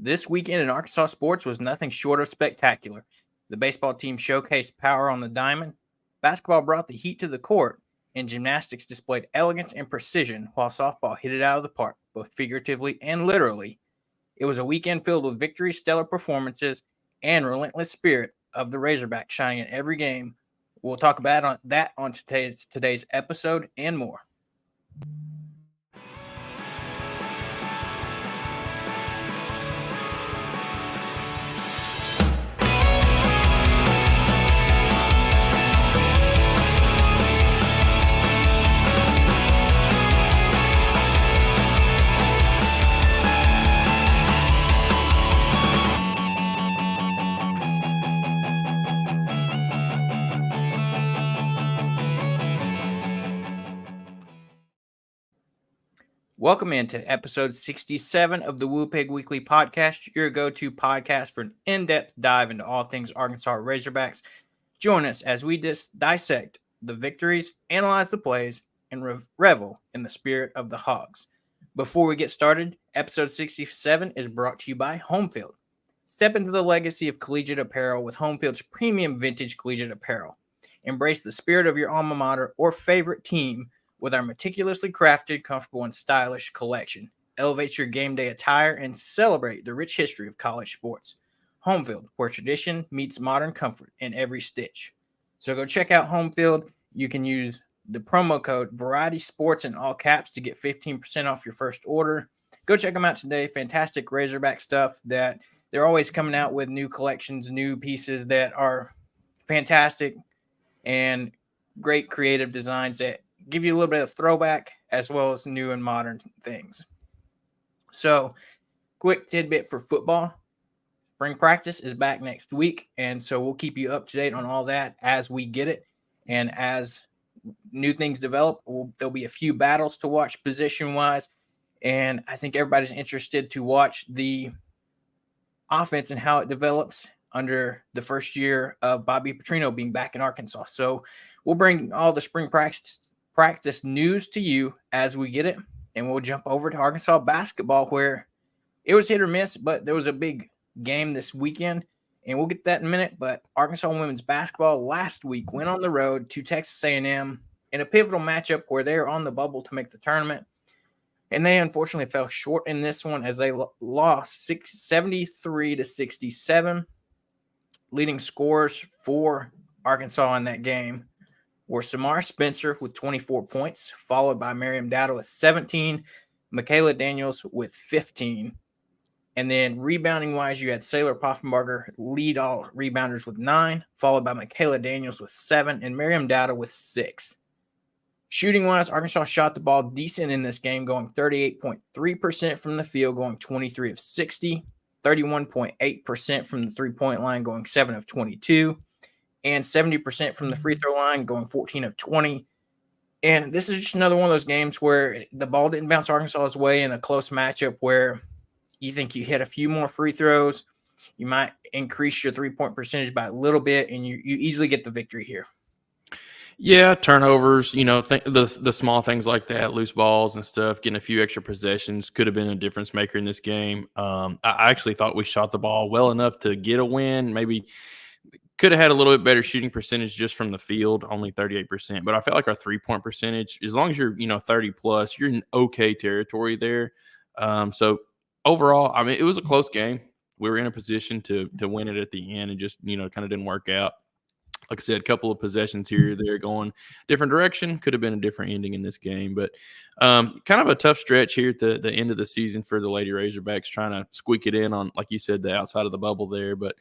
This weekend in Arkansas sports was nothing short of spectacular. The baseball team showcased power on the diamond, basketball brought the heat to the court, and gymnastics displayed elegance and precision while softball hit it out of the park, both figuratively and literally. It was a weekend filled with victories, stellar performances, and relentless spirit of the Razorback shining in every game. We'll talk about that on today's episode and more. Welcome into episode 67 of the Woo Pig Weekly Podcast, your go-to podcast for an in-depth dive into all things Arkansas Razorbacks. Join us as we dissect the victories, analyze the plays, and revel in the spirit of the Hogs. Before we get started, episode 67 is brought to you by Homefield. Step into the legacy of collegiate apparel with Homefield's premium vintage collegiate apparel. Embrace the spirit of your alma mater or favorite team with our meticulously crafted, comfortable, and stylish collection. Elevate your game day attire and celebrate the rich history of college sports. Homefield, where tradition meets modern comfort in every stitch. So go check out Homefield. You can use the promo code Variety Sports in all caps to get 15% off your first order. Go check them out today. Fantastic Razorback stuff that they're always coming out with new collections, new pieces that are fantastic and great creative designs that give you a little bit of throwback as well as new and modern things. So, quick tidbit for football. Spring practice is back next week, and so we'll keep you up to date on all that as we get it. And as new things develop, there'll be a few battles to watch position-wise, and I think everybody's interested to watch the offense and how it develops under the first year of Bobby Petrino being back in Arkansas. So, we'll bring all the spring practice news to you as we get it, and we'll jump over to Arkansas basketball, where it was hit or miss, but there was a big game this weekend, and we'll get that in a minute. But Arkansas women's basketball last week went on the road to Texas A&M in a pivotal matchup where they are on the bubble to make the tournament, and they unfortunately fell short in this one as they lost 73-67. Leading scorers for Arkansas in that game were Samara Spencer with 24 points, followed by Miriam Dowdle with 17, Michaela Daniels with 15. And then rebounding-wise, you had Sailor Poffenbarger lead all rebounders with 9, followed by Michaela Daniels with 7, and Miriam Dowdle with 6. Shooting-wise, Arkansas shot the ball decent in this game, going 38.3% from the field, going 23 of 60, 31.8% from the three-point line, going 7 of 22. And 70% from the free throw line, going 14 of 20. And this is just another one of those games where the ball didn't bounce Arkansas's way in a close matchup where you think you hit a few more free throws, you might increase your three-point percentage by a little bit, and you easily get the victory here. Yeah, turnovers, the small things like that, loose balls and stuff, getting a few extra possessions could have been a difference maker in this game. I actually thought we shot the ball well enough to get a win, maybe – could have had a little bit better shooting percentage just from the field, only 38%. But I felt like our three-point percentage, as long as you're, 30-plus, you're in okay territory there. So overall, I mean, it was a close game. We were in a position to win it at the end and just, kind of didn't work out. Like I said, a couple of possessions here or there going different direction. Could have been a different ending in this game. But kind of a tough stretch here at the end of the season for the Lady Razorbacks, trying to squeak it in on, like you said, the outside of the bubble there. But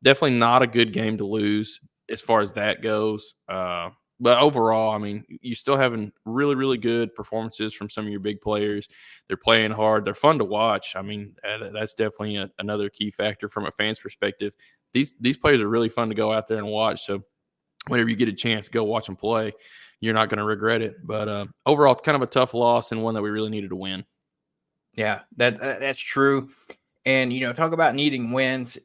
definitely not a good game to lose as far as that goes. But overall, I mean, you're still having really, really good performances from some of your big players. They're playing hard. They're fun to watch. I mean, that's definitely another key factor from a fan's perspective. These players are really fun to go out there and watch. So whenever you get a chance, go watch them play. You're not going to regret it. But overall, kind of a tough loss and one that we really needed to win. Yeah, that's true. And, talk about needing wins,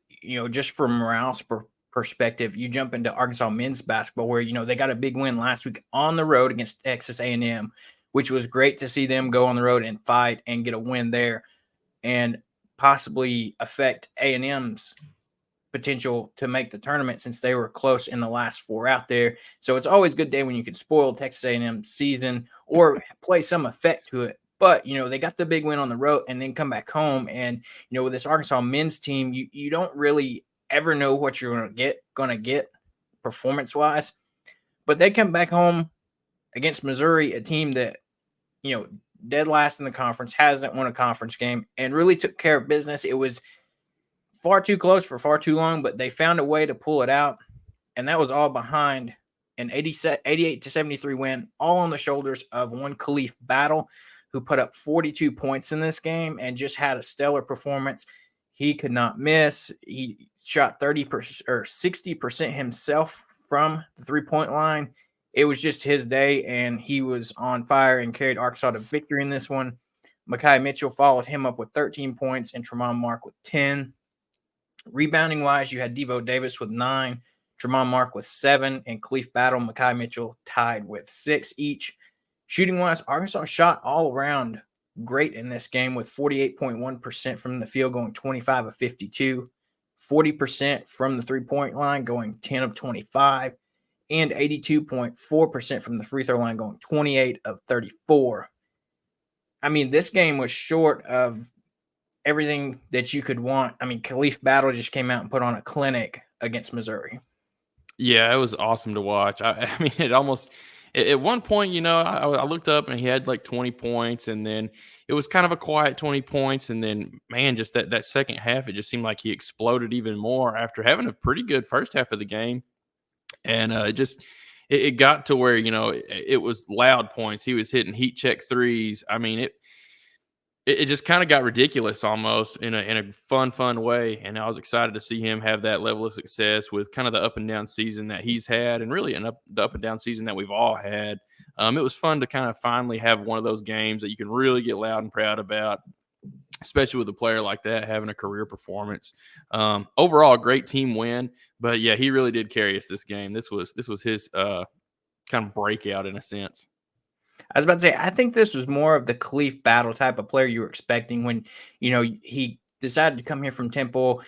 just from morale's perspective, you jump into Arkansas men's basketball where, they got a big win last week on the road against Texas A&M, which was great to see them go on the road and fight and get a win there. And possibly affect A&M's potential to make the tournament since they were close in the last 4 out there. So it's always a good day when you can spoil Texas A&M season or play some effect to it. But, they got the big win on the road and then come back home. And, with this Arkansas men's team, you don't really ever know what you're going to get performance-wise. But they come back home against Missouri, a team that, dead last in the conference, hasn't won a conference game, and really took care of business. It was far too close for far too long, but they found a way to pull it out, and that was all behind an 88-73 win, all on the shoulders of one Khalif Battle, who put up 42 points in this game and just had a stellar performance. He could not miss. He shot 30% or 60% himself from the three-point line. It was just his day, and he was on fire and carried Arkansas to victory in this one. Mekhi Mitchell followed him up with 13 points and Tremont Mark with 10. Rebounding-wise, you had Devo Davis with 9, Tremont Mark with 7, and Khalif Battle, Mekhi Mitchell tied with 6 each. Shooting-wise, Arkansas shot all around great in this game with 48.1% from the field, going 25 of 52, 40% from the three-point line, going 10 of 25, and 82.4% from the free throw line, going 28 of 34. I mean, this game was short of everything that you could want. I mean, Khalif Battle just came out and put on a clinic against Missouri. Yeah, it was awesome to watch. I mean, it almost at one point, I looked up and he had like 20 points, and then it was kind of a quiet 20 points, and then man, just that second half, it just seemed like he exploded even more after having a pretty good first half of the game, and it got to where it was loud points. He was hitting heat check threes. I mean, it just kind of got ridiculous almost in a fun way. And I was excited to see him have that level of success with kind of the up and down season that he's had, and really the up and down season that we've all had. It was fun to kind of finally have one of those games that you can really get loud and proud about, especially with a player like that having a career performance. Overall, a great team win. But yeah, he really did carry us this game. This was his kind of breakout in a sense. I was about to say, I think this was more of the Khalif Battle type of player you were expecting when, he decided to come here from Temple,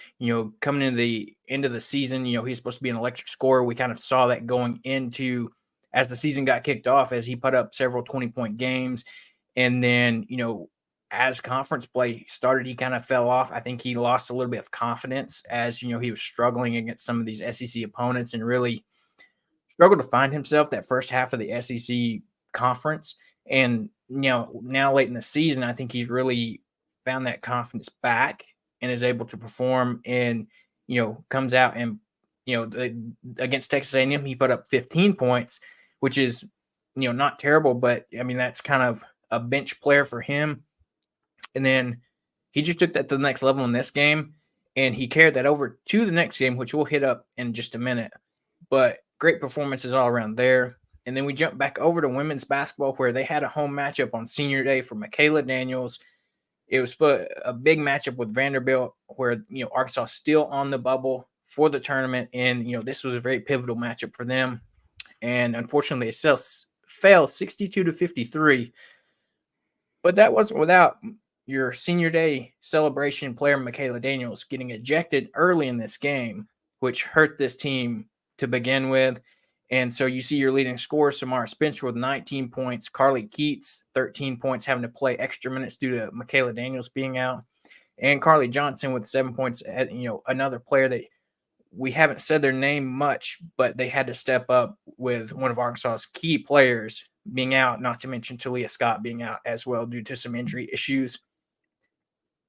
coming into the end of the season, he's supposed to be an electric scorer. We kind of saw that going into as the season got kicked off, as he put up several 20-point games. And then, as conference play started, he kind of fell off. I think he lost a little bit of confidence as, he was struggling against some of these SEC opponents and really struggled to find himself that first half of the SEC conference. And now late in the season, I think he's really found that confidence back and is able to perform, and comes out and against Texas A&M he put up 15 points, which is not terrible, but I mean that's kind of a bench player for him. And then he just took that to the next level in this game, and he carried that over to the next game, which we'll hit up in just a minute. But great performances all around there. And then we jump back over to women's basketball, where they had a home matchup on senior day for Michaela Daniels. It was a big matchup with Vanderbilt, where, Arkansas still on the bubble for the tournament. And, this was a very pivotal matchup for them. And unfortunately, it fell 62-53. But that wasn't without your senior day celebration player, Michaela Daniels, getting ejected early in this game, which hurt this team to begin with. And so you see your leading scorer, Samara Spencer, with 19 points, Carly Keats, 13 points, having to play extra minutes due to Michaela Daniels being out, and Carly Johnson with 7 points, another player that we haven't said their name much, but they had to step up with one of Arkansas's key players being out, not to mention Talia Scott being out as well due to some injury issues.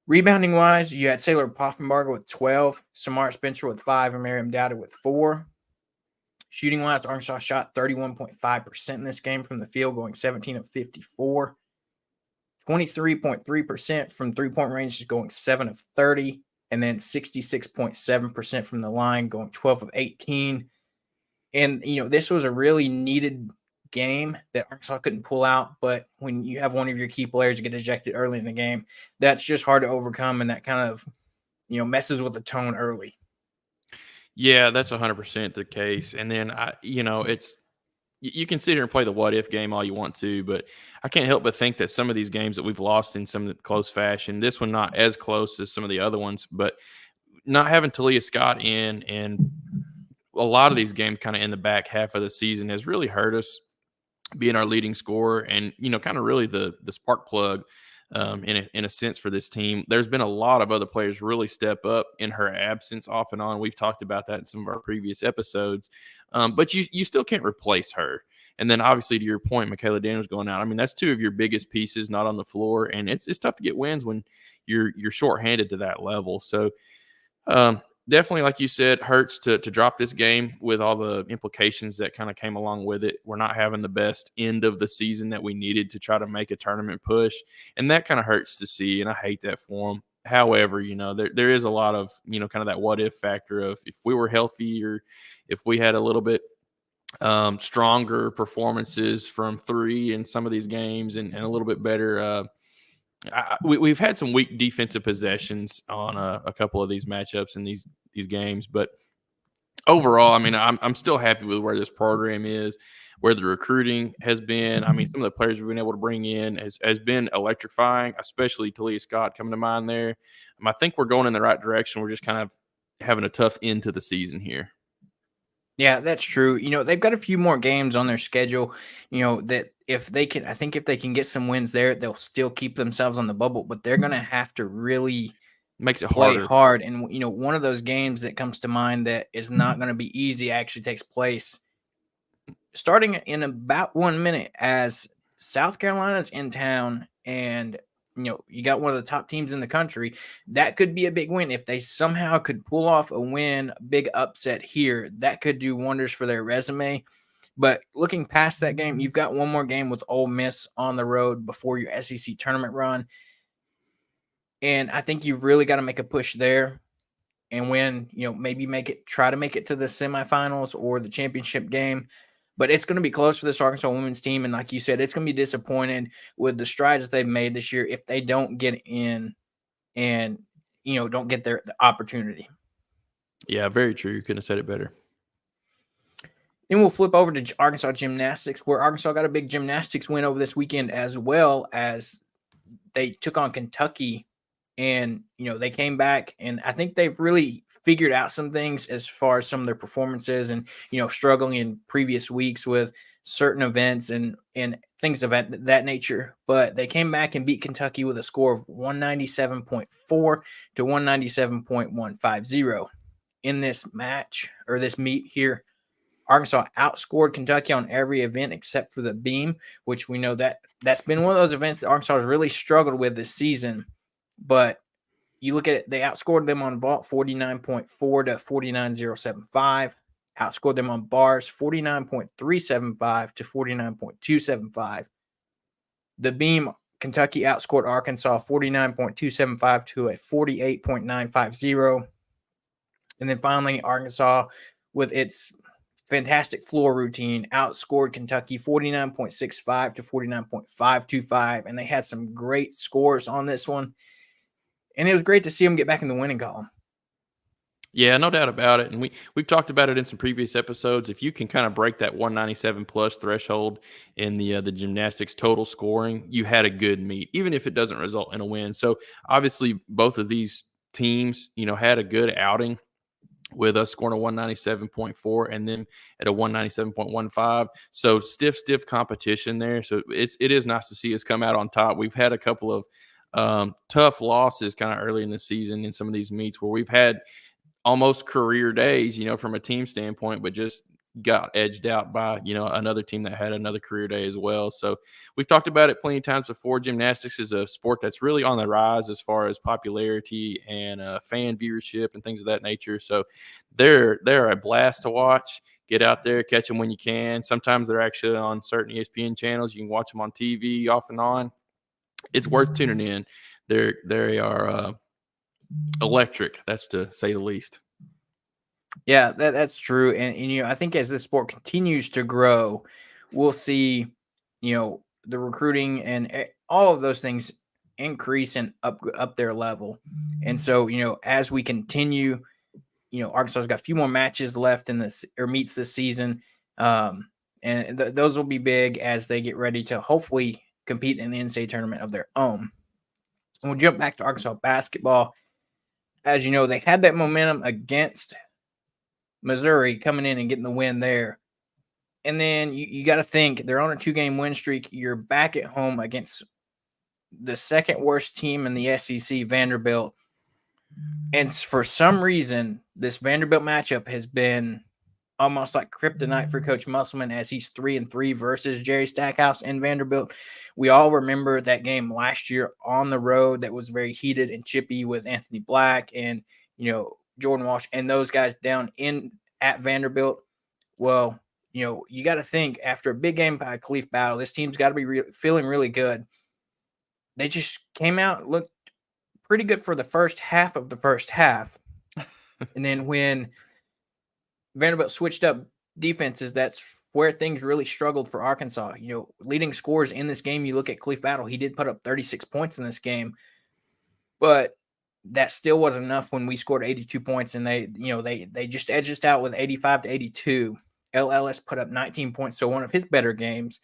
Rebounding-wise, you had Saylor Poffenbarger with 12, Samara Spencer with 5, and Miriam Dowdy with 4. Shooting-wise, Arkansas shot 31.5% in this game from the field, going 17 of 54. 23.3% from three-point range, going 7 of 30. And then 66.7% from the line, going 12 of 18. And, this was a really needed game that Arkansas couldn't pull out. But when you have one of your key players get ejected early in the game, that's just hard to overcome. And that kind of, messes with the tone early. Yeah, that's 100% the case. And then it's you can sit here and play the what if game all you want to, but I can't help but think that some of these games that we've lost in some close fashion, this one not as close as some of the other ones, but not having Talia Scott in and a lot of these games kind of in the back half of the season has really hurt us, being our leading scorer and, kind of really the spark plug in a sense for this team. There's been a lot of other players really step up in her absence off and on. We've talked about that in some of our previous episodes, but you still can't replace her. And then obviously to your point, Michaela Daniels going out. I mean, that's two of your biggest pieces not on the floor, and it's tough to get wins when you're shorthanded to that level. So definitely, like you said, hurts to drop this game with all the implications that kind of came along with it. We're not having the best end of the season that we needed to try to make a tournament push, and that kind of hurts to see, and I hate that for them. However, there is a lot of, kind of that what if factor of if we were healthy or if we had a little bit stronger performances from three in some of these games and a little bit better we've had some weak defensive possessions on a couple of these matchups in these games, but overall, I mean, I'm still happy with where this program is, where the recruiting has been. I mean, some of the players we've been able to bring in has been electrifying, especially Talia Scott coming to mind there. I think we're going in the right direction. We're just kind of having a tough end to the season here. Yeah, that's true. They've got a few more games on their schedule, that if they can, I think if they can get some wins there, they'll still keep themselves on the bubble, but they're going to have to really Makes it play harder. hard. And, one of those games that comes to mind that is not going to be easy actually takes place starting in about 1 minute as South Carolina's in town and you got one of the top teams in the country. That could be a big win. If they somehow could pull off a win, big upset here, that could do wonders for their resume. But looking past that game, you've got one more game with Ole Miss on the road before your SEC tournament run. And I think you've really got to make a push there and win, maybe try to make it to the semifinals or the championship game. But it's going to be close for this Arkansas women's team. And like you said, it's going to be disappointed with the strides that they've made this year if they don't get in and, don't get the opportunity. Yeah, very true. You couldn't have said it better. Then we'll flip over to Arkansas gymnastics, where Arkansas got a big gymnastics win over this weekend, as well as they took on Kentucky. And, they came back, and I think they've really figured out some things as far as some of their performances and, struggling in previous weeks with certain events and things of that nature. But they came back and beat Kentucky with a score of 197.4 to 197.150 in this match or this meet here. Arkansas outscored Kentucky on every event except for the beam, which we know that's been one of those events that Arkansas has really struggled with this season. But you look at it, they outscored them on vault 49.4 to 49.075. Outscored them on bars 49.375 to 49.275. The beam, Kentucky outscored Arkansas 49.275 to a 48.950. And then finally, Arkansas, with its fantastic floor routine, outscored Kentucky 49.65 to 49.525. And they had some great scores on this one. And it was great to see them get back in the winning column. Yeah, no doubt about it. And we've talked about it in some previous episodes. If you can kind of break that 197 plus threshold in the gymnastics total scoring, you had a good meet, even if it doesn't result in a win. So obviously both of these teams, had a good outing with us scoring a 197.4 and then at a 197.15. So stiff competition there. So it is nice to see us come out on top. We've had a couple of tough losses kind of early in the season in some of these meets where we've had almost career days, from a team standpoint, but just got edged out by, another team that had another career day as well. So we've talked about it plenty of times before. Gymnastics is a sport that's really on the rise as far as popularity and fan viewership and things of that nature. So they're a blast to watch. Get out there, catch them when you can. Sometimes they're actually on certain ESPN channels. You can watch them on TV off and on. It's worth tuning in. They are electric. That's to say the least. Yeah, that's true. And I think as this sport continues to grow, we'll see, the recruiting and all of those things increase and up their level. And so, as we continue, Arkansas's got a few more matches left in this or meets this season. And those will be big as they get ready to hopefully compete in the NCAA tournament of their own. And we'll jump back to Arkansas basketball. As you know, they had that momentum against Missouri coming in and getting the win there. And then you got to think they're on a 2-game win streak. You're back at home against the second worst team in the SEC, Vanderbilt. And for some reason, this Vanderbilt matchup has been almost like kryptonite for Coach Musselman as he's 3-3 versus Jerry Stackhouse and Vanderbilt. We all remember that game last year on the road that was very heated and chippy with Anthony Black and Jordan Walsh and those guys down in at Vanderbilt. Well, you got to think after a big game by Khalif Battle, this team's got to be feeling really good. They just came out, looked pretty good for the first half of the first half. And then when Vanderbilt switched up defenses, that's where things really struggled for Arkansas. Leading scores in this game, you look at Khalif Battle, he did put up 36 points in this game, but that still wasn't enough when we scored 82 points and they just edged us out with 85-82. LLS put up 19 points, so one of his better games.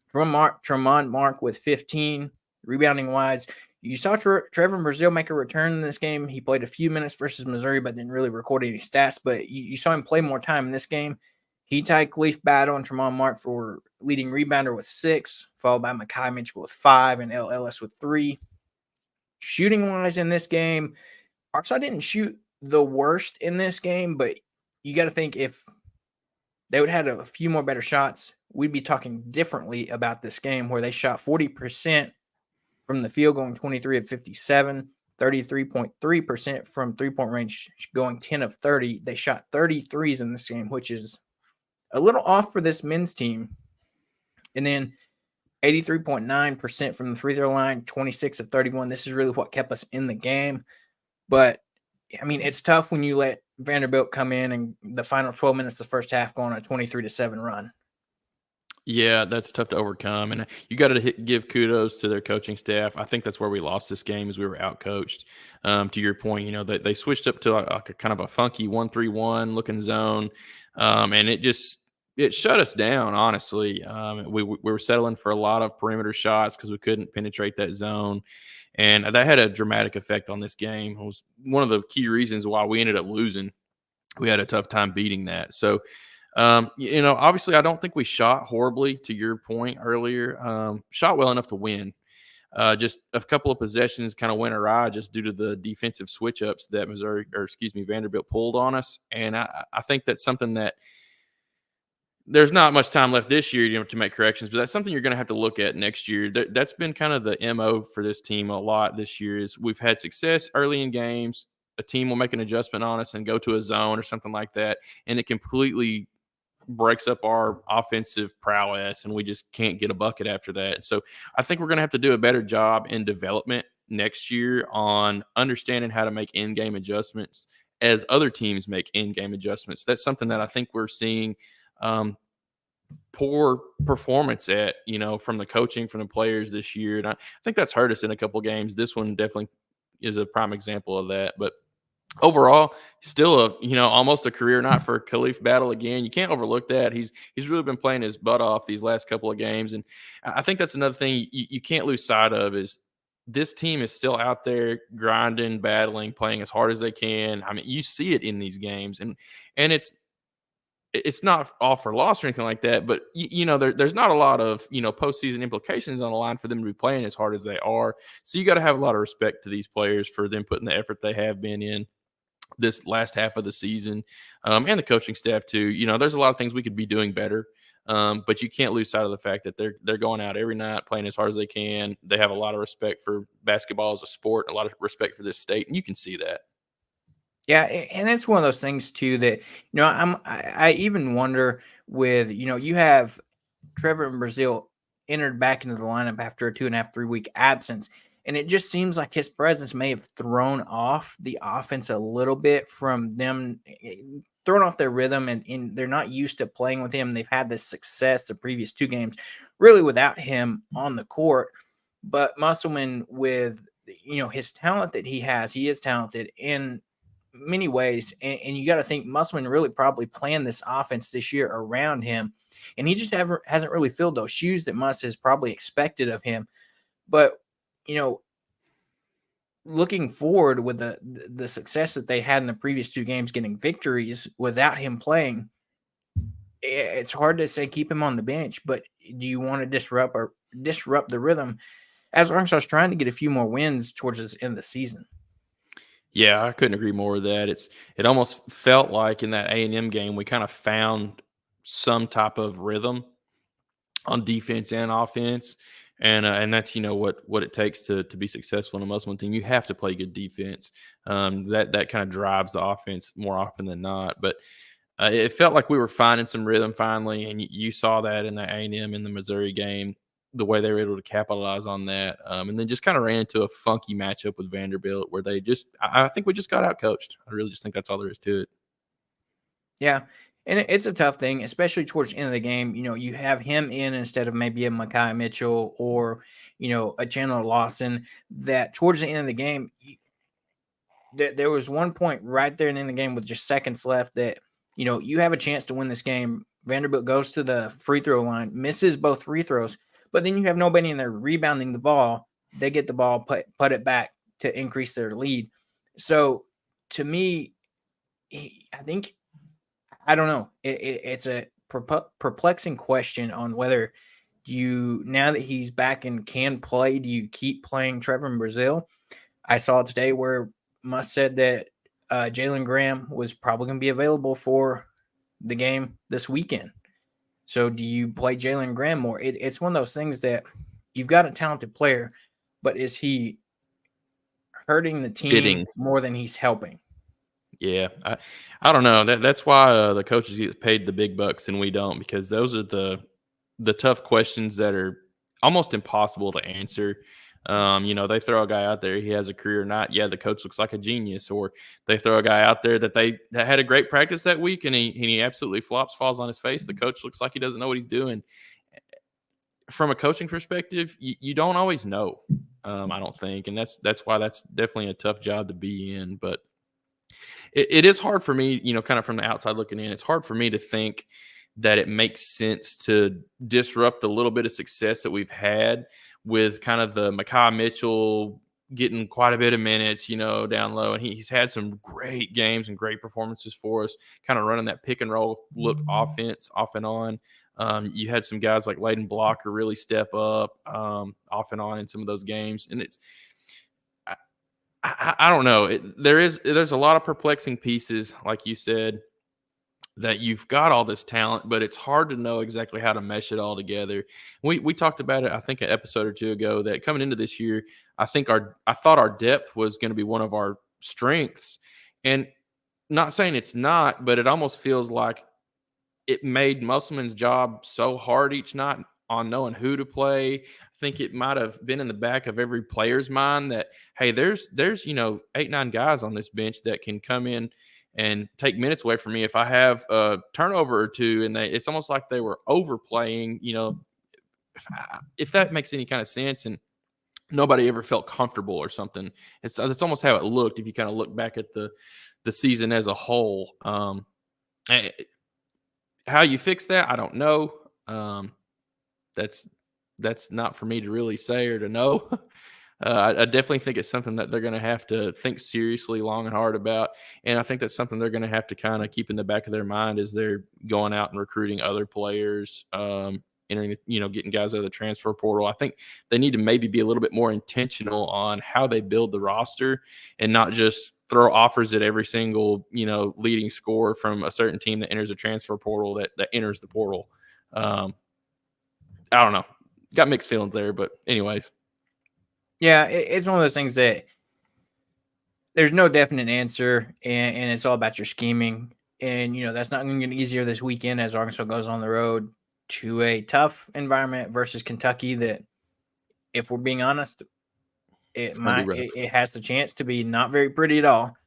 Tremont Mark with 15. Rebounding wise, you saw Trevor Brazile make a return in this game. He played a few minutes versus Missouri, but didn't really record any stats. But you saw him play more time in this game. He tied Khalif Battle and Tremont Mark for leading rebounder with 6, followed by Makai Mitchell with 5 and LLS with 3. Shooting wise in this game, Arkansas didn't shoot the worst in this game, but you got to think if they would have had a few more better shots, we'd be talking differently about this game where they shot 40% from the field going 23 of 57, 33.3% from three-point range going 10 of 30. They shot 33s in this game, which is a little off for this men's team. And then 83.9% from the free throw line, 26 of 31. This is really what kept us in the game. But, I mean, it's tough when you let Vanderbilt come in and the final 12 minutes of the first half go on a 23-7 run. Yeah, that's tough to overcome, and you got to give kudos to their coaching staff. I think that's where we lost this game, is we were outcoached. To your point, they switched up to like a kind of a funky 1-3-1 looking zone, and it shut us down. Honestly, we were settling for a lot of perimeter shots because we couldn't penetrate that zone, and that had a dramatic effect on this game. It was one of the key reasons why we ended up losing. We had a tough time beating that. So. Obviously, I don't think we shot horribly, to your point earlier. Shot well enough to win. Just a couple of possessions kind of went awry just due to the defensive switch ups that Vanderbilt pulled on us. And I think that's something that there's not much time left this year to make corrections, but that's something you're going to have to look at next year. That's been kind of the MO for this team a lot this year. Is we've had success early in games. A team will make an adjustment on us and go to a zone or something like that, and it completely breaks up our offensive prowess, and we just can't get a bucket after that. So I think we're going to have to do a better job in development next year on understanding how to make in-game adjustments as other teams make in-game adjustments. That's something that I think we're seeing poor performance at, from the coaching, from the players this year. And I think that's hurt us in a couple games. This one definitely is a prime example of that. But overall, still almost a career night for Khalif Battle again. You can't overlook that. He's really been playing his butt off these last couple of games, and I think that's another thing you can't lose sight of is this team is still out there grinding, battling, playing as hard as they can. I mean, you see it in these games, and it's not all for loss or anything like that, but there's not a lot of postseason implications on the line for them to be playing as hard as they are. So you got to have a lot of respect to these players for them putting the effort they have been in this last half of the season, and the coaching staff too. There's a lot of things we could be doing better, but you can't lose sight of the fact that they're going out every night playing as hard as they can. They have a lot of respect for basketball as a sport, a lot of respect for this state, and you can see that. Yeah, and it's one of those things too that I even wonder with you have Trevor and Brazile entered back into the lineup after a 2.5, 3 week absence. And it just seems like his presence may have thrown off the offense a little bit from them, thrown off their rhythm, and they're not used to playing with him. They've had this success the previous 2 games really without him on the court. But Musselman, with his talent that he is talented in many ways. And you got to think Musselman really probably planned this offense this year around him. and he just hasn't really filled those shoes that Muss has probably expected of him. But looking forward with the success that they had in the previous 2 games, getting victories without him playing, it's hard to say keep him on the bench. But do you want to disrupt the rhythm as Arkansas is trying to get a few more wins towards this end of the season? Yeah, I couldn't agree more with that. It almost felt like in that A&M game we kind of found some type of rhythm on defense and offense, and that's what it takes to be successful in a Muslim team. You have to play good defense. That kind of drives the offense more often than not. But it felt like we were finding some rhythm finally, and you saw that in the A&M in the Missouri game, the way they were able to capitalize on that, and then just kind of ran into a funky matchup with Vanderbilt where I think we just got out coached. I really just think that's all there is to it. Yeah, and it's a tough thing, especially towards the end of the game. You have him in instead of maybe a Mekhi Mitchell or a Chandler Lawson. That towards the end of the game, there was one point right there in the game with just seconds left that you have a chance to win this game. Vanderbilt goes to the free throw line, misses both free throws, but then you have nobody in there rebounding the ball. They get the ball, put it back to increase their lead. So to me, I don't know. It's a perplexing question on whether now that he's back and can play, do you keep playing Trevor in Brazil? I saw today where Muss said that Jalen Graham was probably going to be available for the game this weekend. So do you play Jalen Graham more? It's one of those things that you've got a talented player, but is he hurting the team more than he's helping? Yeah, I don't know. That's why the coaches get paid the big bucks and we don't, because those are the tough questions that are almost impossible to answer. They throw a guy out there, he has a career or not. Yeah, the coach looks like a genius. Or they throw a guy out there that had a great practice that week and he absolutely flops, falls on his face. The coach looks like he doesn't know what he's doing. From a coaching perspective, you don't always know. I don't think, and that's why that's definitely a tough job to be in. But it is hard for me, kind of from the outside looking in. It's hard for me to think that it makes sense to disrupt the little bit of success that we've had with kind of the Mekhi Mitchell getting quite a bit of minutes, down low. And he's had some great games and great performances for us, kind of running that pick and roll look offense off and on. You had some guys like Layden Blocker really step up off and on in some of those games. And I don't know. There's a lot of perplexing pieces, like you said, that you've got all this talent, but it's hard to know exactly how to mesh it all together. We talked about it, I think, an episode or two ago, that coming into this year, I thought our depth was going to be one of our strengths, and not saying it's not, but it almost feels like it made Musselman's job so hard each night on knowing who to play. I think it might have been in the back of every player's mind that, hey, there's 8-9 guys on this bench that can come in and take minutes away from me if I have a turnover or two. And it's almost like they were overplaying, if that makes any kind of sense. And nobody ever felt comfortable or something. It's almost how it looked if you kind of look back at the season as a whole. How you fix that, I don't know. That's not for me to really say or to know. I definitely think it's something that they're going to have to think seriously, long and hard about. And I think that's something they're going to have to kind of keep in the back of their mind as they're going out and recruiting other players, getting guys out of the transfer portal. I think they need to maybe be a little bit more intentional on how they build the roster and not just throw offers at every single, leading scorer from a certain team that enters a transfer portal that enters the portal. I don't know. Got mixed feelings there, but anyways. Yeah, it's one of those things that there's no definite answer, and it's all about your scheming. And, that's not going to get easier this weekend as Arkansas goes on the road to a tough environment versus Kentucky that, if we're being honest, it has the chance to be not very pretty at all,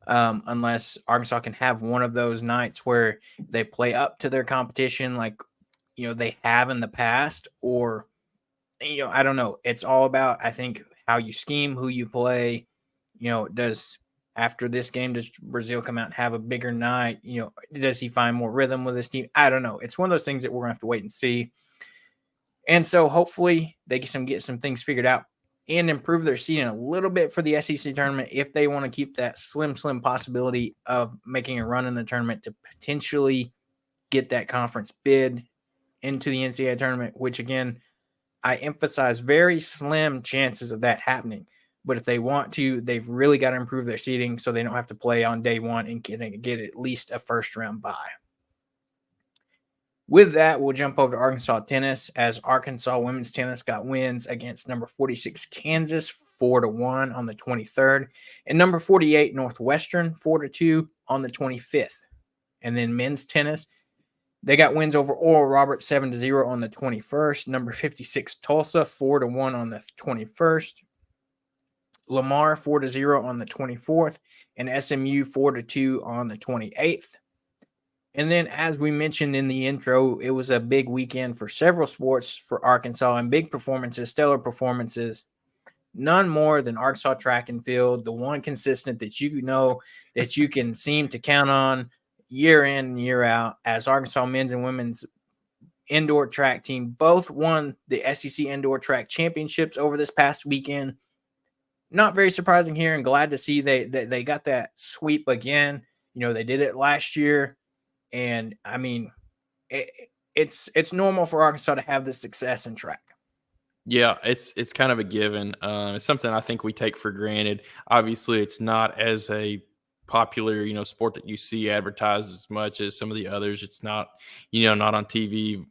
unless Arkansas can have one of those nights where they play up to their competition like, they have in the past, or, I don't know. It's all about, I think, how you scheme, who you play. Does after this game, does Brazil come out and have a bigger night? Does he find more rhythm with his team? I don't know. It's one of those things that we're going to have to wait and see. And so hopefully they get some things figured out and improve their seeding a little bit for the SEC tournament if they want to keep that slim possibility of making a run in the tournament to potentially get that conference bid into the NCAA tournament, which again, I emphasize very slim chances of that happening. But if they want to, they've really got to improve their seeding so they don't have to play on day one and get at least a first round bye. With that, we'll jump over to Arkansas tennis as Arkansas women's tennis got wins against number 46 Kansas 4-1 on the 23rd and number 48 Northwestern 4-2 on the 25th. And then men's tennis, they got wins over Oral Roberts 7-0 on the 21st, number 56 Tulsa 4-1 on the 21st, Lamar 4-0 on the 24th, and SMU 4-2 on the 28th. And then, as we mentioned in the intro, it was a big weekend for several sports for Arkansas and big performances, stellar performances. None more than Arkansas track and field, the one consistent that that you can seem to count on year in and year out, as Arkansas men's and women's indoor track team both won the SEC indoor track championships over this past weekend. Not very surprising here, and glad to see they got that sweep again. They did it last year. And I mean, it's normal for Arkansas to have this success in track. Yeah, it's kind of a given. It's something I think we take for granted. Obviously, it's not as a popular, sport that you see advertised as much as some of the others. It's not, not on TV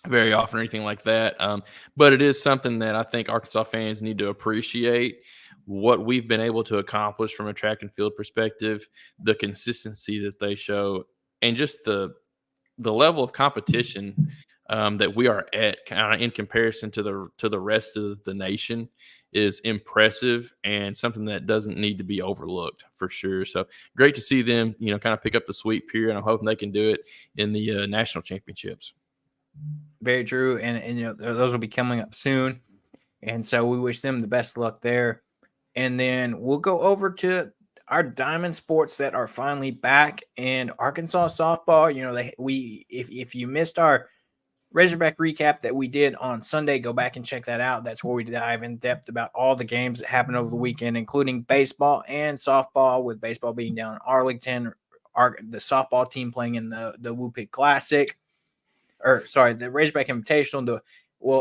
very often or anything like that. But it is something that I think Arkansas fans need to appreciate what we've been able to accomplish from a track and field perspective, the consistency that they show, and just the level of competition that we are at kind of in comparison to the rest of the nation is impressive and something that doesn't need to be overlooked for sure. So great to see them, kind of pick up the sweep here, and I'm hoping they can do it in the national championships. Very true, and those will be coming up soon, and so we wish them the best luck there. And then we'll go over to our diamond sports that are finally back, and Arkansas softball. If you missed our Razorback recap that we did on Sunday, go back and check that out. That's where we dive in depth about all the games that happened over the weekend, including baseball and softball, with baseball being down in Arlington, the softball team playing in the Woo Pig Classic, the Razorback Invitational.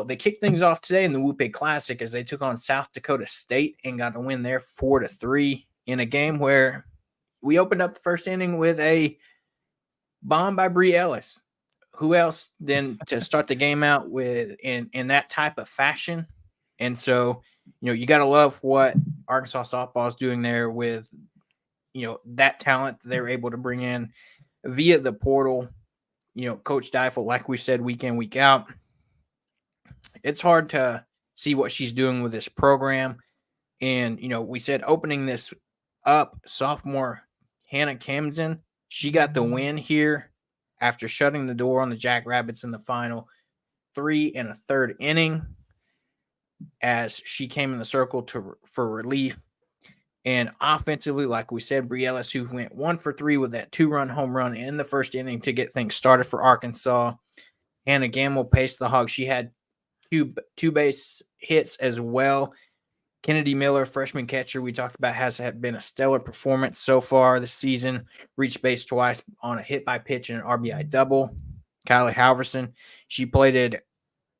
They kicked things off today in the Woo Pig Classic as they took on South Dakota State and got a win there 4-3 in a game where we opened up the first inning with a bomb by Bree Ellis. Who else than to start the game out with in that type of fashion? And so, you got to love what Arkansas softball is doing there with, that talent they're able to bring in via the portal. Coach Deifel, like we said, week in, week out, it's hard to see what she's doing with this program. And, we said opening this up, sophomore Hannah Kamzen, she got the win here after shutting the door on the Jackrabbits in the final 3 1/3 inning, as she came in the circle for relief. And offensively, like we said, Bree Ellis, who went 1 for 3 with that 2-run home run in the first inning to get things started for Arkansas. Hannah Gamble paced the Hogs. She had two base hits as well. Kennedy Miller, freshman catcher, we talked about, has been a stellar performance so far this season. Reached base twice on a hit by pitch and an RBI double. Kylie Halverson, she plated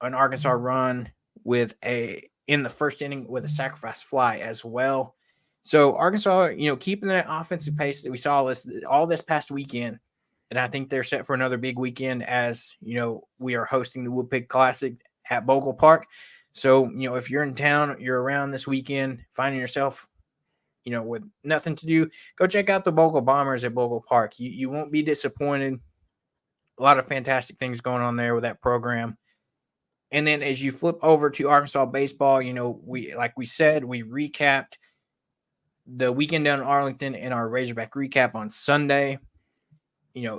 an Arkansas run in the first inning with a sacrifice fly as well. So Arkansas, keeping that offensive pace that we saw all this past weekend, and I think they're set for another big weekend as we are hosting the Woo Pig Classic at Bogle Park. So, if you're in town, you're around this weekend, finding yourself, with nothing to do, go check out the Bogle Bombers at Bogle Park. You won't be disappointed. A lot of fantastic things going on there with that program. And then as you flip over to Arkansas baseball, we recapped the weekend down in Arlington in our Razorback recap on Sunday.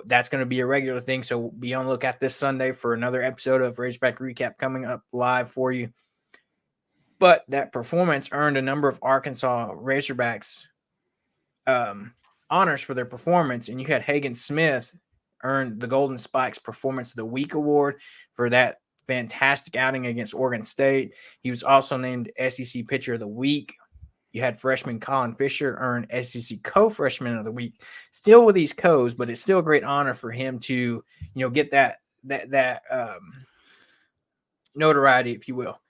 That's going to be a regular thing. So be on the lookout this Sunday for another episode of Razorback recap coming up live for you. But that performance earned a number of Arkansas Razorbacks honors for their performance, and you had Hagen Smith earn the Golden Spikes Performance of the Week award for that fantastic outing against Oregon State. He was also named SEC Pitcher of the Week. You had freshman Colin Fisher earn SEC Co-Freshman of the Week, still with these co's, but it's still a great honor for him to get that notoriety, if you will.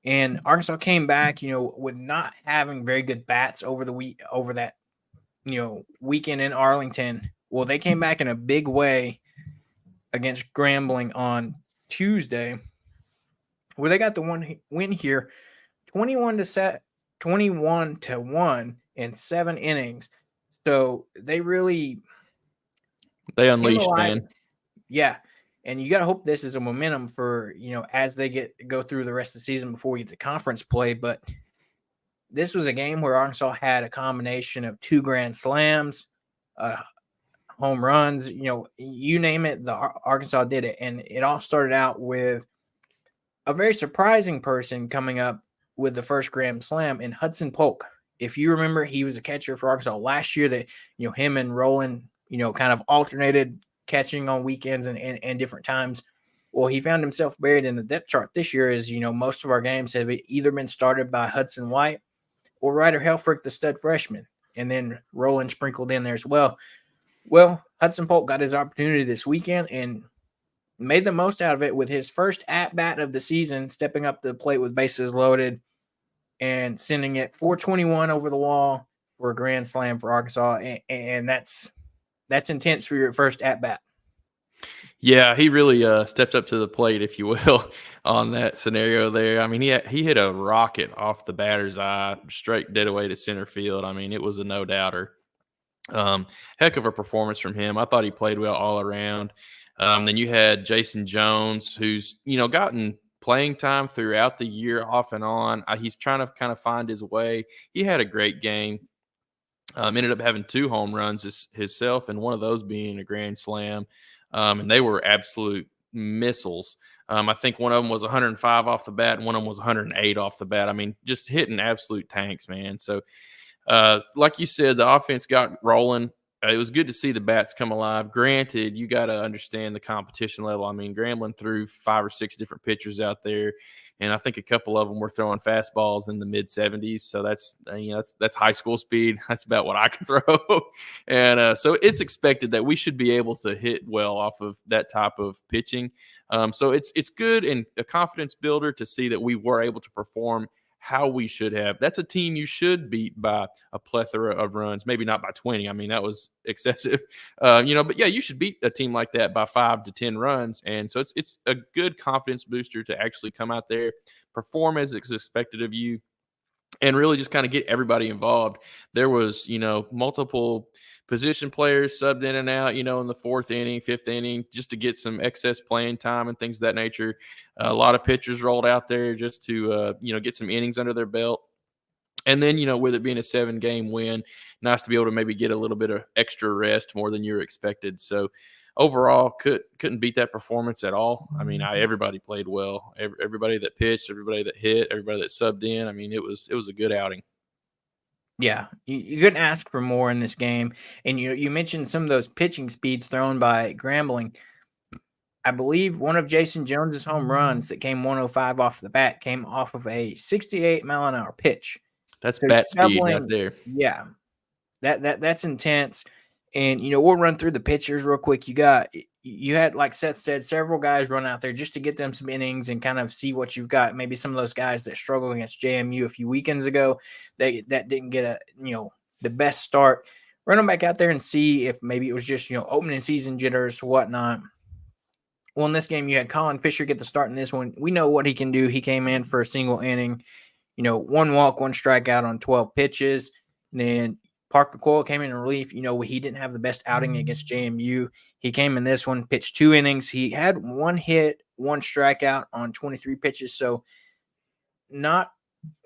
And Arkansas came back, with not having very good bats over that weekend in Arlington. Well, they came back in a big way against Grambling on Tuesday, where they got the one win here, 21-1 in 7 innings. So they unleashed, man. Yeah. And you got to hope this is a momentum for, as they go through the rest of the season before we get to conference play. But this was a game where Arkansas had a combination of 2 grand slams, home runs, you name it, the Arkansas did it. And it all started out with a very surprising person coming up with the first grand slam in Hudson Polk. If you remember, he was a catcher for Arkansas last year that, him and Roland, kind of alternated catching on weekends and different times. Well, he found himself buried in the depth chart this year as, most of our games have either been started by Hudson White or Ryder Helfrich, the stud freshman, and then Roland sprinkled in there as well. Well, Hudson Polk got his opportunity this weekend and made the most out of it with his first at-bat of the season, stepping up to the plate with bases loaded and sending it 421 over the wall for a grand slam for Arkansas. And that's intense for your first at-bat. Yeah, he really stepped up to the plate, if you will, on that scenario there. I mean, he hit a rocket off the batter's eye, straight dead away to center field. I mean, it was a no-doubter. Heck of a performance from him. I thought he played well all around. Then you had Jason Jones, who's, gotten playing time throughout the year off and on. He's trying to kind of find his way. He had a great game. Ended up having 2 home runs himself, and one of those being a grand slam. And they were absolute missiles. I think one of them was 105 off the bat, and one of them was 108 off the bat. I mean, just hitting absolute tanks, man. So, like you said, the offense got rolling. It was good to see the bats come alive. Granted, you got to understand the competition level. I mean, Grambling threw 5 or 6 different pitchers out there, and I think a couple of them were throwing fastballs in the mid 70s. So that's high school speed. That's about what I can throw, and so it's expected that we should be able to hit well off of that type of pitching. So it's good and a confidence builder to see that we were able to perform how we should have. That's a team you should beat by a plethora of runs, maybe not by 20. I mean, that was excessive, but yeah, you should beat a team like that by 5 to 10 runs. And so it's a good confidence booster to actually come out there, perform as is expected of you, and really just kind of get everybody involved. There was, multiple position players subbed in and out, in the 4th inning, 5th inning, just to get some excess playing time and things of that nature. A lot of pitchers rolled out there just to, get some innings under their belt. And then, with it being a 7-game win, nice to be able to maybe get a little bit of extra rest more than you were expected. So overall, couldn't beat that performance at all. I mean, everybody played well. Everybody that pitched, everybody that hit, everybody that subbed in. I mean, it was a good outing. Yeah, you couldn't ask for more in this game. And you mentioned some of those pitching speeds thrown by Grambling. I believe one of Jason Jones's home runs that came 105 off the bat came off of a 68-mile-an-hour pitch. That's bat speed right there. Yeah, that's intense. And we'll run through the pitchers real quick. You had, like Seth said, several guys run out there just to get them some innings and kind of see what you've got. Maybe some of those guys that struggled against JMU a few weekends ago, that didn't get the best start. Run them back out there and see if maybe it was just opening season jitters, whatnot. Well, in this game, you had Colin Fisher get the start in this one. We know what he can do. He came in for a single inning, 1 walk, 1 strikeout on 12 pitches. And then Parker Coyle came in relief. He didn't have the best outing against JMU. He came in this one, pitched 2 innings. He had 1 hit, 1 strikeout on 23 pitches. So not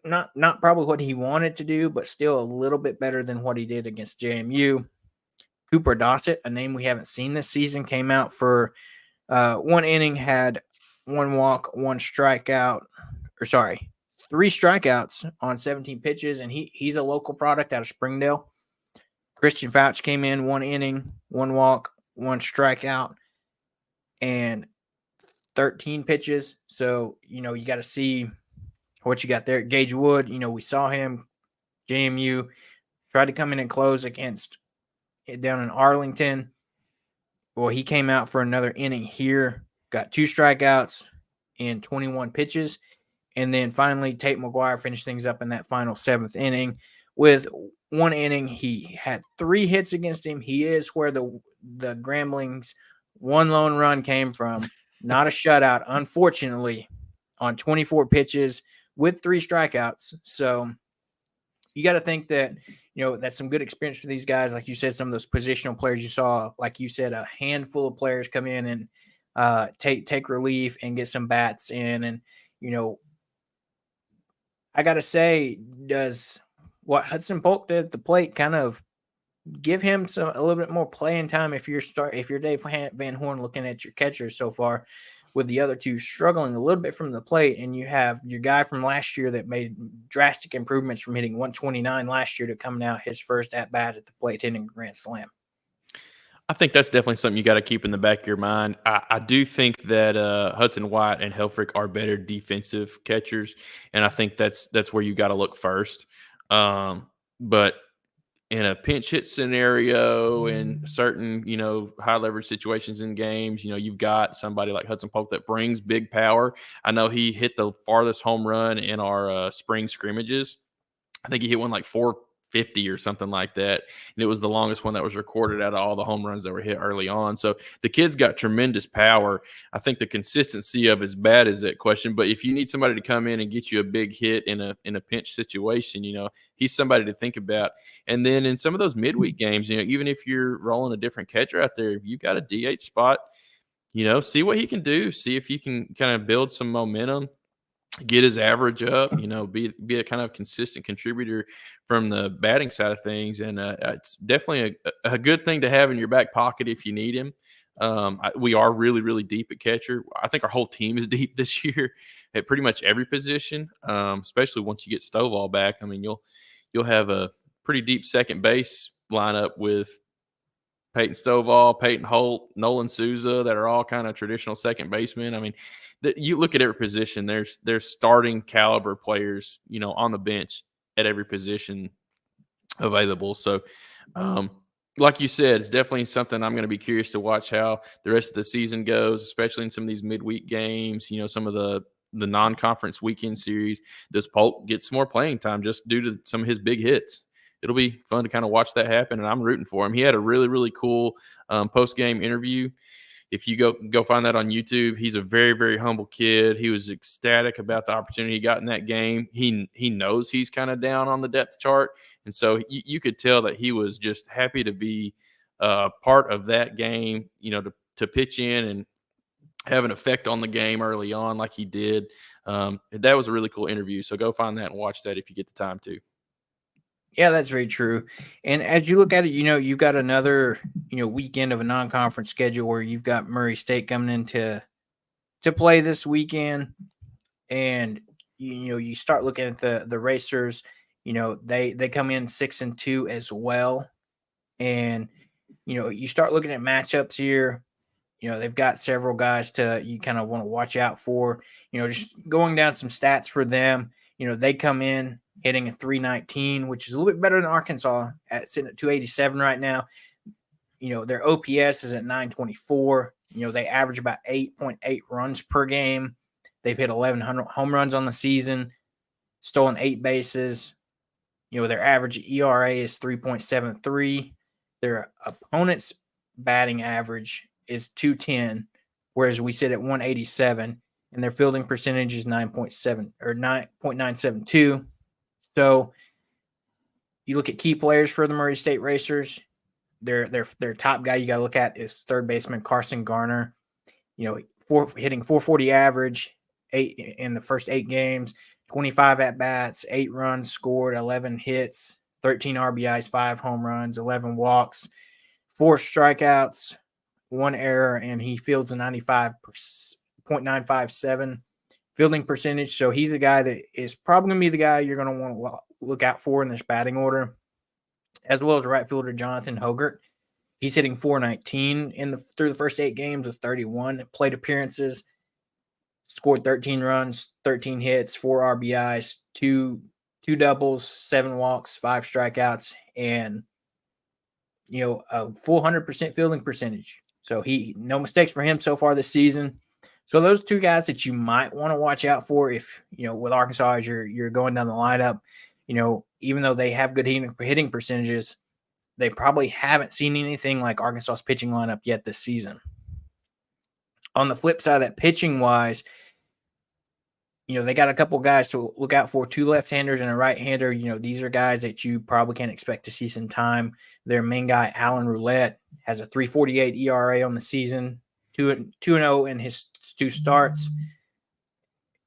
probably what he wanted to do, but still a little bit better than what he did against JMU. Cooper Dossett, a name we haven't seen this season, came out for 1 inning, had 1 walk, 1 strikeout, 3 strikeouts on 17 pitches, and he's a local product out of Springdale. Christian Fouch came in 1 inning, 1 walk, 1 strikeout, and 13 pitches. So, you got to see what you got there. Gage Wood, we saw him, JMU, tried to come in and close against down in Arlington. Well, he came out for another inning here, got 2 strikeouts in 21 pitches. And then finally, Tate McGuire finished things up in that final 7th inning with 1 inning. He had 3 hits against him. He is where the Gramblings' 1 lone run came from. Not a shutout, unfortunately, on 24 pitches with 3 strikeouts. So you got to think that, that's some good experience for these guys. Like you said, some of those positional players you saw, like you said, a handful of players come in and take relief and get some bats in. And, I got to say, does what Hudson Polk did at the plate kind of give him a little bit more playing time if you're Dave Van Horn looking at your catchers so far, with the other two struggling a little bit from the plate, and you have your guy from last year that made drastic improvements from hitting 129 last year to coming out his first at bat at the plate hitting a grand slam? I think that's definitely something you got to keep in the back of your mind. I do think that Hudson White and Helfrich are better defensive catchers, and I think that's where you got to look first. But in a pinch hit scenario, in certain high leverage situations in games, you've got somebody like Hudson Polk that brings big power. I know he hit the farthest home run in our spring scrimmages. I think he hit one like 450 or something like that. And it was the longest one that was recorded out of all the home runs that were hit early on. So the kid's got tremendous power. I think the consistency of his bat is that question. But if you need somebody to come in and get you a big hit in a pinch situation, he's somebody to think about. And then in some of those midweek games, even if you're rolling a different catcher out there, you've got a DH spot, see what he can do. See if you can kind of build some momentum, get his average up, be a kind of consistent contributor from the batting side of things. And it's definitely a good thing to have in your back pocket if you need him. We are really, really deep at catcher. I think our whole team is deep this year at pretty much every position, especially once you get Stovall back. I mean, you'll have a pretty deep second base lineup with Peyton Stovall, Peyton Holt, Nolan Souza, that are all kind of traditional second basemen. I mean, you look at every position, there's starting caliber players, on the bench at every position available. So, like you said, it's definitely something I'm going to be curious to watch how the rest of the season goes, especially in some of these midweek games, some of the non-conference weekend series. Does Polk get some more playing time just due to some of his big hits? It'll be fun to kind of watch that happen, and I'm rooting for him. He had a really, really cool post-game interview. If you go find that on YouTube, he's a very, very humble kid. He was ecstatic about the opportunity he got in that game. He knows he's kind of down on the depth chart, and so you could tell that he was just happy to be part of that game, to pitch in and have an effect on the game early on like he did. That was a really cool interview, so go find that and watch that if you get the time to. Yeah, that's very true. And as you look at it, you've got another, weekend of a non-conference schedule where you've got Murray State coming in to play this weekend. And, you start looking at the Racers, they come in 6-2 as well. And, you start looking at matchups here. They've got several guys you kind of want to watch out for. Just going down some stats for them. They come in hitting a 319, which is a little bit better than Arkansas, sitting at 287 right now. Their OPS is at 924. They average about 8.8 runs per game. They've hit 1,100 home runs on the season, stolen 8 bases. Their average ERA is 3.73. Their opponent's batting average is 210, whereas we sit at 187, and their fielding percentage is 9.972. So you look at key players for the Murray State Racers. Their top guy you got to look at is third baseman Carson Garner. Hitting 440 average, 8 in the first 8 games, 25 at bats, 8 runs scored, 11 hits, 13 RBIs, 5 home runs, 11 walks, 4 strikeouts, 1 error, and he fields a 95.957 fielding percentage. So he's the guy that is probably going to be the guy you're going to want to look out for in this batting order. as well as right fielder Jonathan Hogert. He's hitting 419 through the first 8 games with 31 plate appearances, scored 13 runs, 13 hits, 4 RBIs, two doubles, 7 walks, 5 strikeouts, and a full 100% fielding percentage. So no mistakes for him so far this season. So those two guys that you might want to watch out for if, with Arkansas as you're going down the lineup, even though they have good hitting percentages, they probably haven't seen anything like Arkansas's pitching lineup yet this season. On the flip side of that, pitching-wise, they got a couple guys to look out for, 2 left-handers and a right-hander. These are guys that you probably can expect to see some time. Their main guy, Alan Roulette, has a 3.48 ERA on the season, 2-0 in his 2 starts.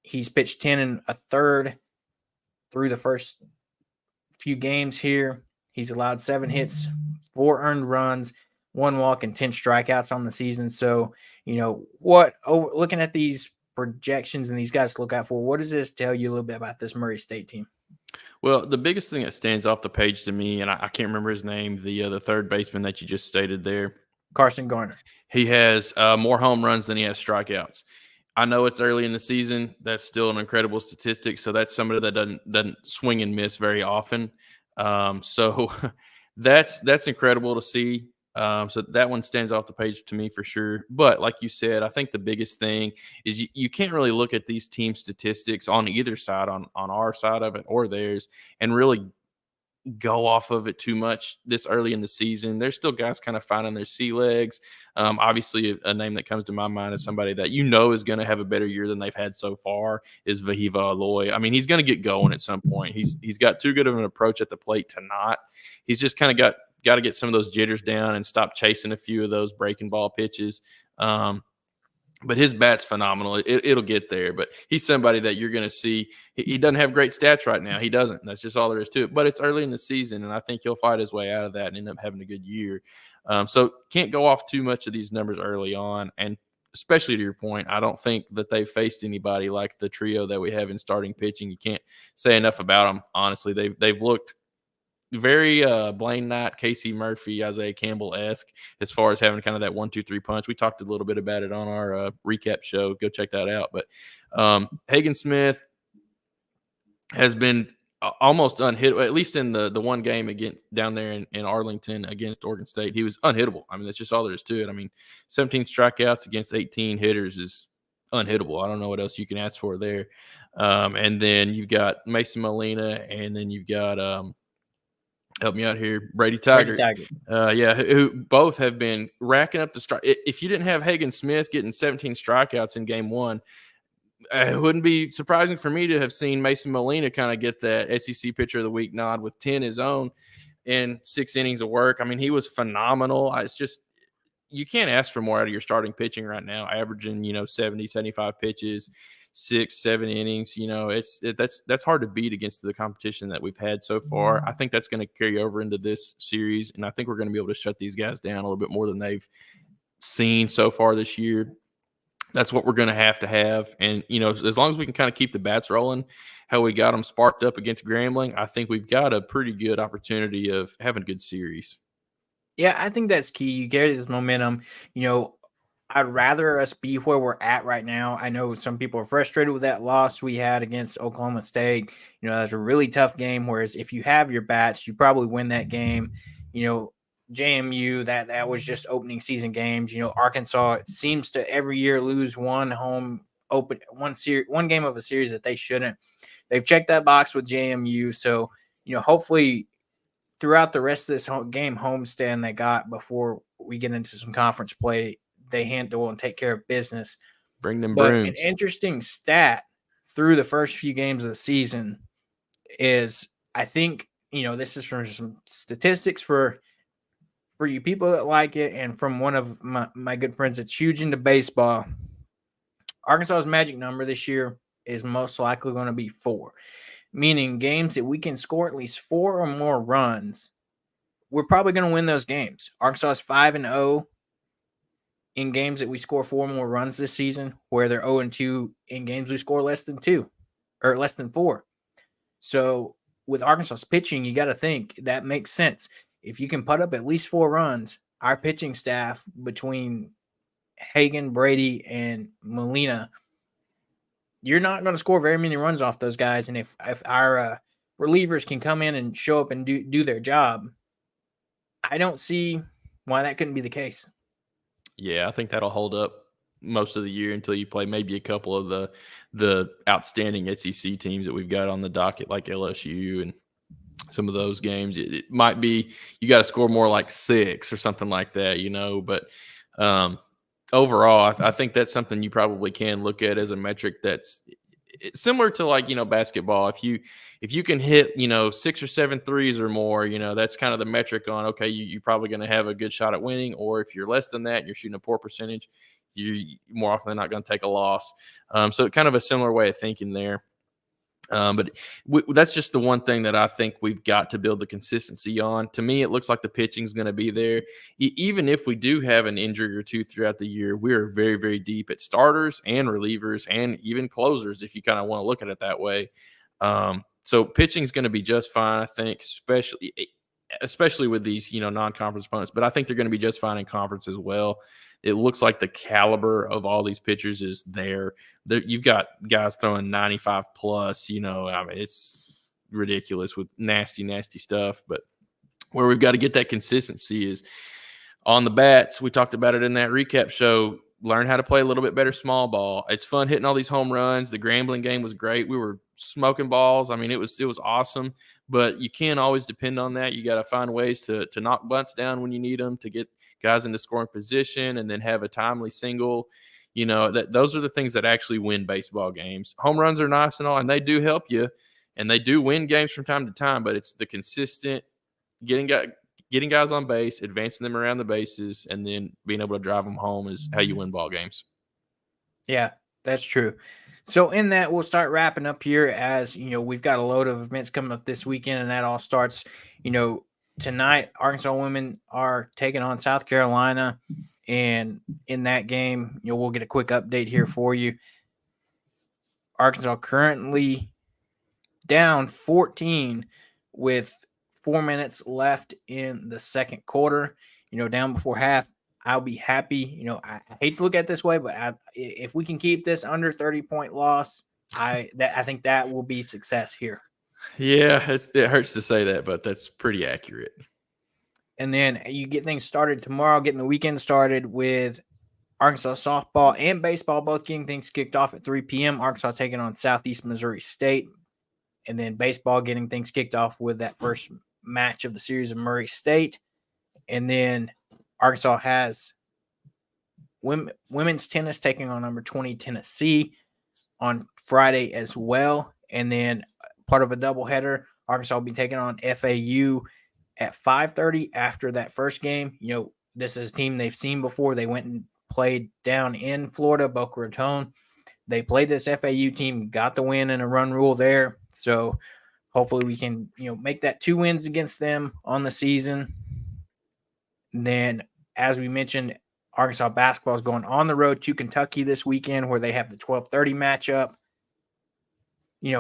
He's pitched 10 1/3 through the first few games here. He's allowed 7 hits, 4 earned runs, 1 walk, and 10 strikeouts on the season. So, looking at these projections and these guys to look out for, what does this tell you a little bit about this Murray State team? Well, the biggest thing that stands off the page to me, and I can't remember his name, the third baseman that you just stated there, Carson Garner. He has more home runs than he has strikeouts. I know it's early in the season. That's still an incredible statistic. So that's somebody that doesn't swing and miss very often. So that's incredible to see. So that one stands off the page to me for sure. But like you said, I think the biggest thing is you can't really look at these team statistics on either side, on our side of it or theirs, and really go off of it too much this early in the season. There's still guys kind of finding their sea legs. Obviously, a name that comes to my mind is somebody that is going to have a better year than they've had so far is Vahiva Aloy. I mean, he's going to get going at some point. He's got too good of an approach at the plate to not. He's just kind of got to get some of those jitters down and stop chasing a few of those breaking ball pitches. But his bat's phenomenal. It'll get there. But he's somebody that you're going to see. He doesn't have great stats right now. He doesn't. That's just all there is to it. But it's early in the season, and I think he'll fight his way out of that and end up having a good year. So can't go off too much of these numbers early on. And especially to your point, I don't think that they've faced anybody like the trio that we have in starting pitching. You can't say enough about them, honestly. They've looked very Blaine Knight, Casey Murphy, Isaiah Campbell-esque as far as having kind of that 1-2-3 punch. We talked a little bit about it on our recap show. Go check that out. But Hagen Smith has been almost unhittable, at least in the one game against down there in Arlington against Oregon State. He was unhittable. I mean, that's just all there is to it. I mean, 17 strikeouts against 18 hitters is unhittable. I don't know what else you can ask for there. And then you've got Mason Molina, and then you've got help me out here, Brady Tiger. Who both have been racking up the strike. If you didn't have Hagen Smith getting 17 strikeouts in game 1, it wouldn't be surprising for me to have seen Mason Molina kind of get that SEC Pitcher of the Week nod with 10 his own in 6 innings of work. I mean, he was phenomenal. It's just you can't ask for more out of your starting pitching right now, averaging 70, 75 pitches. 6-7 innings, that's hard to beat against the competition that we've had so far. I think that's going to carry over into this series, and I think we're going to be able to shut these guys down a little bit more than they've seen so far this year. That's what we're going to have. And, as long as we can kind of keep the bats rolling, how we got them sparked up against Grambling, I think we've got a pretty good opportunity of having a good series. Yeah, I think that's key. You carry this momentum, I'd rather us be where we're at right now. I know some people are frustrated with that loss we had against Oklahoma State. That's a really tough game. Whereas if you have your bats, you probably win that game. JMU, that was just opening season games. Arkansas seems to every year lose one game of a series that they shouldn't. They've checked that box with JMU. So, hopefully throughout the rest of this game homestand they got before we get into some conference play, they handle and take care of business. Bring them brooms. An interesting stat through the first few games of the season is, I think, this is from some statistics for you people that like it, and from one of my good friends that's huge into baseball. Arkansas's magic number this year is most likely going to be 4, meaning games that we can score at least 4 or more runs, we're probably going to win those games. Arkansas is 5-0 in games that we score 4 more runs this season, where they're 0-2 in games we score less than 2 or less than 4. So with Arkansas's pitching, you got to think that makes sense. if you can put up at least 4 runs, our pitching staff between Hagan, Brady, and Molina, you're not going to score very many runs off those guys. And if our relievers can come in and show up and do their job, I don't see why that couldn't be the case. Yeah, I think that'll hold up most of the year until you play maybe a couple of the outstanding SEC teams that we've got on the docket, like LSU and some of those games. It might be you got to score more like 6 or something like that, But overall, I think that's something you probably can look at as a metric that's similar to like basketball. If you can hit 6 or 7 threes or more, that's kind of the metric on okay, you're probably going to have a good shot at winning. Or if you're less than that, you're shooting a poor percentage, you more often than not going to take a loss. So kind of a similar way of thinking there. But that's just the one thing that I think we've got to build the consistency on. To me, it looks like the pitching is going to be there. Even if we do have an injury or two throughout the year, we are very, very deep at starters and relievers and even closers, if you kind of want to look at it that way. So pitching is going to be just fine, I think, especially with these, non-conference opponents. But I think they're going to be just fine in conference as well. It looks like the caliber of all these pitchers is there. You've got guys throwing 95 plus, I mean, it's ridiculous with nasty, nasty stuff. But where we've got to get that consistency is on the bats. We talked about it in that recap show. Learn how to play a little bit better small ball. It's fun hitting all these home runs. The Grambling game was great. We were smoking balls. I mean, it was awesome. But you can't always depend on that. You got to find ways to knock bunts down when you need them, to get guys into scoring position and then have a timely single. Those are the things that actually win baseball games. Home runs are nice and all, and they do help you, and they do win games from time to time. But it's the consistent getting guys on base, advancing them around the bases, and then being able to drive them home is how you win ball games. Yeah, that's true. So in that, we'll start wrapping up here as, we've got a load of events coming up this weekend, and that all starts, tonight. Arkansas women are taking on South Carolina, and in that game, we'll get a quick update here for you. Arkansas currently down 14 with 4 minutes left in the second quarter, down before half. I'll be happy. I hate to look at it this way, but if we can keep this under 30-point loss, I think that will be success here. Yeah, it hurts to say that, but that's pretty accurate. And then you get things started tomorrow, getting the weekend started with Arkansas softball and baseball, both getting things kicked off at 3 p.m. Arkansas taking on Southeast Missouri State. And then baseball getting things kicked off with that first match of the series of Murray State. And then Arkansas has women's tennis taking on number 20 Tennessee on Friday as well. And then part of a doubleheader, Arkansas will be taking on FAU at 5:30 after that first game. This is a team they've seen before. They went and played down in Florida, Boca Raton. They played this FAU team, got the win in a run rule there. So hopefully we can, make that 2 wins against them on the season. And then, as we mentioned, Arkansas basketball is going on the road to Kentucky this weekend, where they have the 12:30 matchup.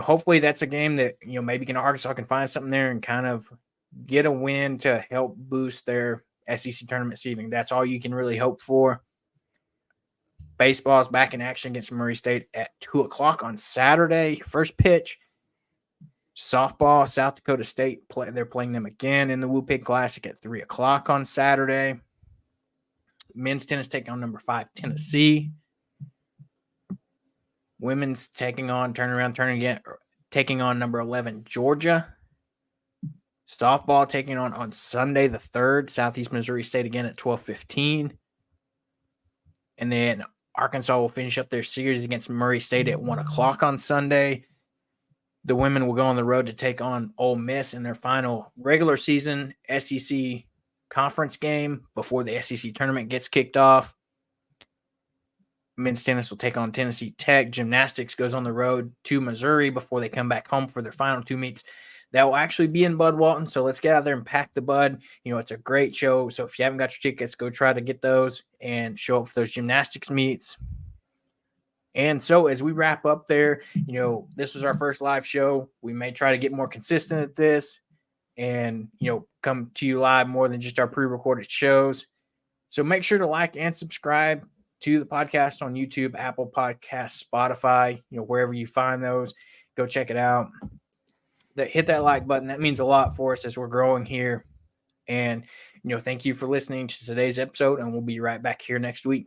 Hopefully that's a game that, maybe Arkansas can find something there and kind of get a win to help boost their SEC tournament seeding. That's all you can really hope for. Baseball is back in action against Murray State at 2 o'clock on Saturday. First pitch. Softball, South Dakota State, they're playing them again in the Woo Pig Classic at 3 o'clock on Saturday. Men's tennis taking on number 5 Tennessee. Women's taking on number 11 Georgia. Softball taking on Sunday the 3rd, Southeast Missouri State again at 12:15. And then Arkansas will finish up their series against Murray State at 1 o'clock on Sunday. The women will go on the road to take on Ole Miss in their final regular season SEC conference game before the SEC tournament gets kicked off. Men's tennis will take on Tennessee Tech. Gymnastics goes on the road to Missouri before they come back home for their final 2 meets. That will actually be in Bud Walton, so let's get out there and pack the Bud. It's a great show, so if you haven't got your tickets, go try to get those and show up for those gymnastics meets. And so as we wrap up there, this was our first live show. We may try to get more consistent at this. and, come to you live more than just our pre-recorded shows. So make sure to like and subscribe to the podcast on YouTube, Apple Podcasts, Spotify, wherever you find those. Go check it out. Hit that like button. That means a lot for us as we're growing here. And, thank you for listening to today's episode, and we'll be right back here next week.